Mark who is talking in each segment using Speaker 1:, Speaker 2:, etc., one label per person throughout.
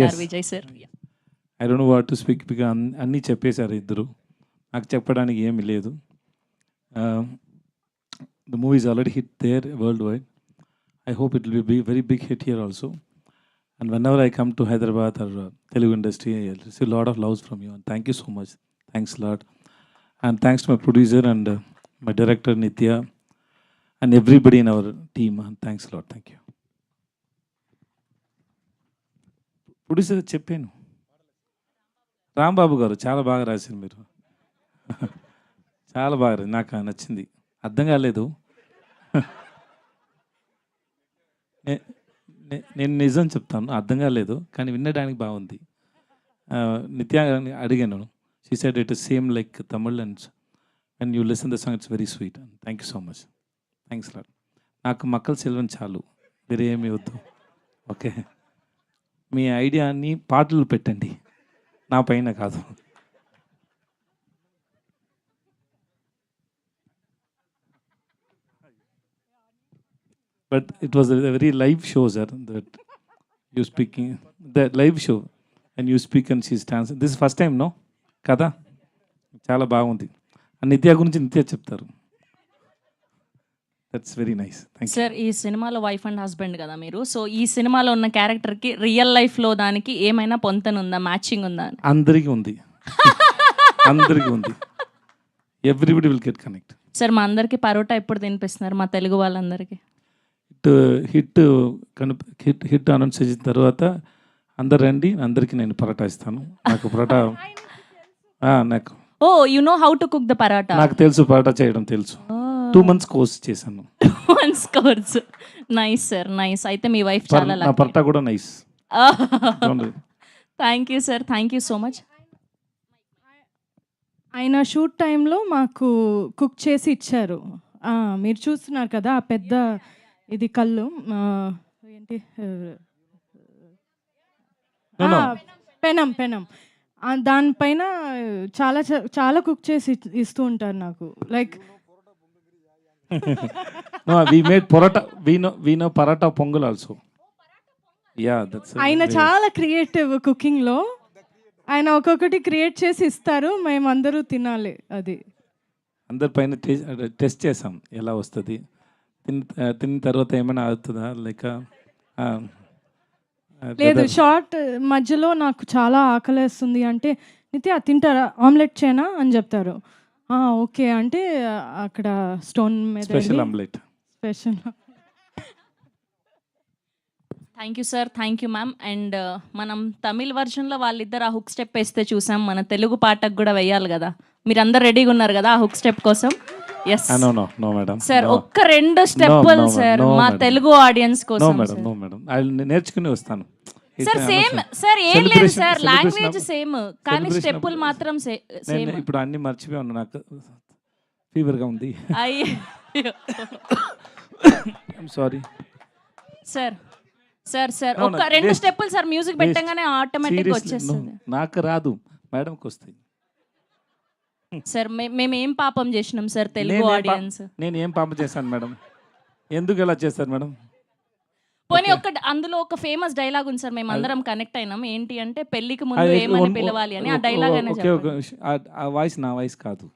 Speaker 1: Yes.
Speaker 2: Vijay sir. Yeah.
Speaker 1: I don't know what to speak because అన్నీ చెప్పేశారు ఇద్దరు. నాకు చెప్పడానికి ఏమీ లేదు. The movie is already hit there worldwide. I hope it will be very big hit here also. And whenever I come to Hyderabad or Telugu industry, I receive a lot of love from you. And thank you so much. Thanks a lot. And thanks to my producer and my director Nitya and everybody in our team. And thanks a lot. Thank you. Producer చెప్పాను, రాంబాబు గారు చాలా బాగా రాశారు మీరు. చాలా బాగా నాకు నచ్చింది. అర్థం కాలేదు. నేను నిజం చెప్తాను, అర్థం కాలేదు కానీ వినడానికి బాగుంది. నిత్య అడిగాను, she said it is same like Tamil and and you listen the song it's very sweet. Thank you so much. Thanks lot. నాకు మక్కల సెల్వన్ చాలు, వేరే ఏమీ వద్దు. ఓకే, మీ ఐడియాని పాటలు పెట్టండి, నా పైన కాదు. But it was a very live show, sir, that you speaking, the live show, and you speak and she stands. This is first time, no? Kada? చాలా బాగుంది. నిత్య గురించి నిత్య చెప్తారు. That's very nice.
Speaker 2: సార్, ఈ సినిమాలో వైఫ్ అండ్ హస్బెండ్ కదా మీరు, సో ఈ సినిమాలో ఉన్న క్యారెక్టర్కి రియల్ లైఫ్లో దానికి ఏమైనా పొంతనుందా, మ్యాచింగ్ ఉందా?
Speaker 1: అందరికీ ఉంది. అందరికీ ఉంది. Everybody will get connect.
Speaker 2: Sir, మా అందరికి పరోటా ఎప్పుడు తినిపిస్తున్నారు, మా తెలుగు వాళ్ళందరికీ?
Speaker 1: హిట్ హిట్ అనౌన్స్ చేసిన తర్వాత అందరు రండి, అందరికీ నేను పరోటా ఇస్తాను. నాకు పరోటా నాకు
Speaker 2: oh you know how to cook the parotta?
Speaker 1: నాకు తెలుసు, పరోటా చేయడం తెలుసు. 2 months కోర్స్ చేశాను.
Speaker 2: 2 months course. Nice sir, nice. అయితే మీ వైఫ్ చాలా
Speaker 1: నా పరోటా కూడా nice.
Speaker 2: Thank you sir, thank you so much.
Speaker 3: ఆయన షూట్ టైంలో మాకు కుక్ చేసి ఇచ్చారు. మీరు చూస్తున్నారు కదా ఆ పెద్ద ఇది కళ్ళు ఏంటి, పెనం పెనం, దానిపైన చాలా చాలా కుక్ చేసి ఇస్తూ ఉంటారు నాకు. Like
Speaker 1: we made paratha, we know paratha pongal also. Yeah, that's
Speaker 3: ఆయన చాలా క్రియేటివ్ కుకింగ్ లో. ఆయన ఒక్కొక్కటి క్రియేట్ చేసి ఇస్తారు, మేము అందరూ తినాలి. అది
Speaker 1: అందరి పైన టెస్ట్ చేసాం ఎలా వస్తుంది. తిన్న తర్వాత ఏమైనా అవుతుందా లేక
Speaker 3: లేదు. షార్ట్ మధ్యలో నాకు చాలా ఆకలేస్తుంది అంటే, నిత్య తింటారా, ఆమ్లెట్ చేయనా అని చెప్తారు. ఓకే అంటే అక్కడ స్టోన్ మీద
Speaker 1: special omelette.
Speaker 3: Special.
Speaker 2: Thank you sir, thank you ma'am. And మనం తమిళ్ వర్షన్లో వాళ్ళిద్దరు ఆ హుక్ స్టెప్ వేస్తే చూసాం, మన తెలుగు పాటకు కూడా వేయాలి కదా. మీరు అందరు రెడీగా ఉన్నారు కదా ఆ హుక్ స్టెప్ కోసం? ఎస్ సార్, ఒక్క 2 స్టెప్పులు సార్ మా తెలుగు ఆడియన్స్ కోసం.
Speaker 1: నేర్చుకుని వస్తాను
Speaker 2: సార్. సేమ్ సార్, ఏం లేదు సార్, లాంగ్వేజ్ సేమ్ కానీ స్టెప్పులు మాత్రం సేమ్.
Speaker 1: ఇప్పుడు అన్ని మర్చిపోయాను, నాకు ఫీవర్గా ఉంది. Sorry
Speaker 2: sir. సార్ సార్ ఒక్క 2 స్టెప్పులు సార్, మ్యూజిక్ పెట్టగానే ఆటోమేటిక్గా వచ్చేస్తుంది.
Speaker 1: నాకు రాదు, మేడంకి వస్తాయి.
Speaker 2: సార్ మేము ఏం పాపం చేసినాం సార్ తెలుగు ఆడియన్స్?
Speaker 1: నేను ఏం పాపం చేశాను మేడం? ఎందుకు ఎలా చేస్తారు మేడం?
Speaker 2: పోనీ అందులో ఒక ఫేమస్ డైలాగ్ ఉంది సార్, మేము అందరం కనెక్ట్ అయినాం. ఏంటి అంటే, పెళ్లికి ముందు ఏమని పిలవాలి అని. ఆ డైలాగ్
Speaker 1: ఆ వాయిస్ నా వాయిస్ కాదు,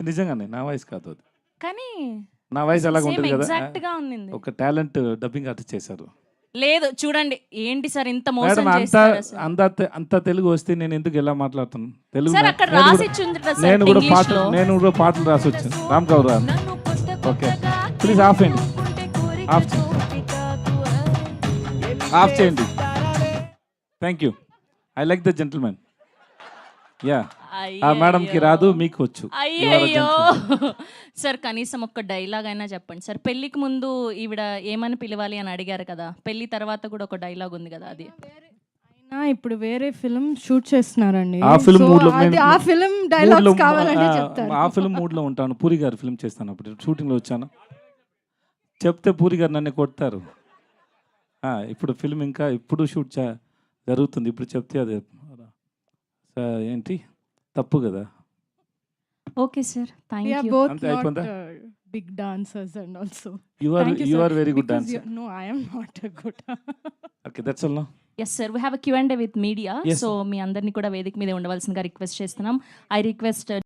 Speaker 1: నిజంగానే నా వాయిస్ కాదు అది.
Speaker 2: కానీ
Speaker 1: నా వాయిస్ అలాగ ఉంటుంది కదా,
Speaker 2: ఎగ్జాక్ట్ గా ఉంది.
Speaker 1: ఒక టాలెంట్ డబ్బింగ్ ఆర్టిస్ట్ చేశారు.
Speaker 2: లేదు చూడండి, ఏంటి సార్ ఇంత మోసం చేస్తారు?
Speaker 1: అంత తెలుగు వస్తే నేను ఎందుకు ఎలా మాట్లాడుతాను తెలుగు?
Speaker 2: సార్ అక్కడ రాసి ఇచ్చింది సార్,
Speaker 1: నేను కూడా పాటలు రాసి వచ్చాను. Ram Kaur. Okay please off చేయండి, ఆఫ్ చేయండి. Thank you. I like the gentlemen. Yeah, ఆ మేడంకి రాదు, మీకు వచ్చు.
Speaker 2: అయ్యో సార్, కనీసం ఒక్క డైలాగ్ అయినా చెప్పండి సార్. పెళ్లికి ముందు ఈవిడ ఏమని పిలవాలి అని అడిగారు కదా, పెళ్లి తర్వాత కూడా ఒక డైలాగ్ ఉంది కదా, అది
Speaker 3: ఇప్పుడు వేరే ఫిల్మ్ షూట్ చేస్తున్నారండి.
Speaker 1: ఆ ఫిల్మ్
Speaker 3: డైలాగ్స్ కావాలంటే చెప్తారు.
Speaker 1: ఆ ఫిల్మ్ మూడ్ లో ఉంటాను. పూరి గారు ఫిల్మ్ చేస్తాను, అప్పుడు షూటింగ్ లో వచ్చాను. చెప్తే పూరి గారు నన్ను కొడతారు. ఇప్పుడు ఫిల్మ్ ఇంకా ఇప్పుడు షూట్ జరుగుతుంది, ఇప్పుడు చెప్తే అది ఏంటి తప్పు కదా.
Speaker 2: Okay sir, thank
Speaker 3: We are
Speaker 2: you.
Speaker 3: both
Speaker 1: Ante
Speaker 3: not
Speaker 1: అయిపోయిందా?
Speaker 3: big dancers and also.
Speaker 1: You are
Speaker 3: Thank you,
Speaker 1: you
Speaker 3: sir.
Speaker 1: are very good
Speaker 3: Because
Speaker 1: dancer.
Speaker 3: No, I am not a good.
Speaker 1: Okay, that's all now.
Speaker 2: Yes sir, we have a Q&A with media.
Speaker 1: Yes,
Speaker 2: so మీ అందరినీ కూడా వేదిక మీద ఉండవలసిందిగా request చేస్తున్నాం. I request